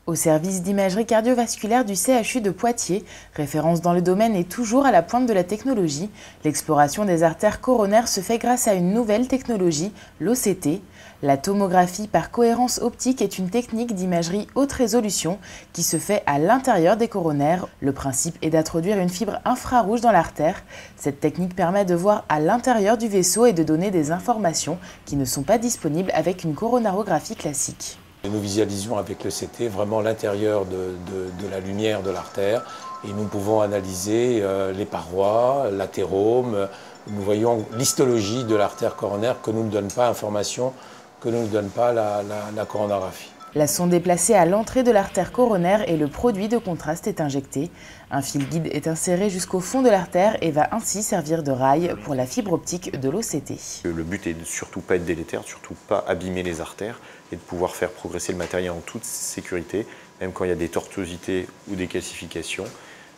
Au service d'imagerie cardiovasculaire du CHU de Poitiers, référence dans le domaine et toujours à la pointe de la technologie, l'exploration des artères coronaires se fait grâce à une nouvelle technologie, l'OCT. La tomographie par cohérence optique est une technique d'imagerie haute résolution qui se fait à l'intérieur des coronaires. Le principe est d'introduire une fibre infrarouge dans l'artère. Cette technique permet de voir à l'intérieur du vaisseau et de donner des informations qui ne sont pas disponibles avec une coronarographie classique. Nous visualisons avec le CT vraiment l'intérieur de la lumière de l'artère et nous pouvons analyser les parois, l'athérome, nous voyons l'histologie de l'artère coronaire que nous ne donne pas information, que nous ne donne pas la coronarographie. La sonde est placée à l'entrée de l'artère coronaire et le produit de contraste est injecté. Un fil guide est inséré jusqu'au fond de l'artère et va ainsi servir de rail pour la fibre optique de l'OCT. Le but est de surtout pas être délétère, surtout pas abîmer les artères et de pouvoir faire progresser le matériel en toute sécurité, même quand il y a des tortuosités ou des calcifications.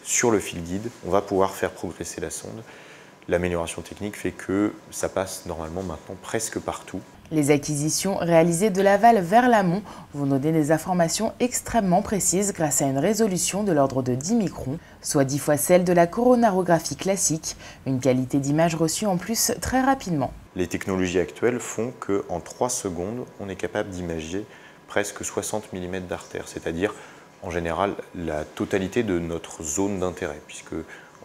Sur le fil guide, on va pouvoir faire progresser la sonde. L'amélioration technique fait que ça passe normalement maintenant presque partout. Les acquisitions réalisées de l'aval vers l'amont vont donner des informations extrêmement précises grâce à une résolution de l'ordre de 10 microns, soit 10 fois celle de la coronarographie classique, une qualité d'image reçue en plus très rapidement. Les technologies actuelles font qu'en 3 secondes, on est capable d'imager presque 60 mm d'artère, c'est-à-dire en général la totalité de notre zone d'intérêt, puisque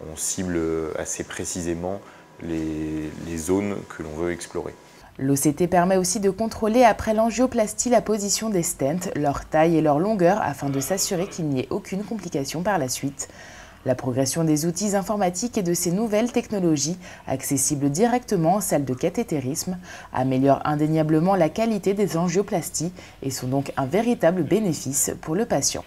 on cible assez précisément les zones que l'on veut explorer. L'OCT permet aussi de contrôler après l'angioplastie la position des stents, leur taille et leur longueur afin de s'assurer qu'il n'y ait aucune complication par la suite. La progression des outils informatiques et de ces nouvelles technologies, accessibles directement en salle de cathétérisme, améliore indéniablement la qualité des angioplasties et sont donc un véritable bénéfice pour le patient.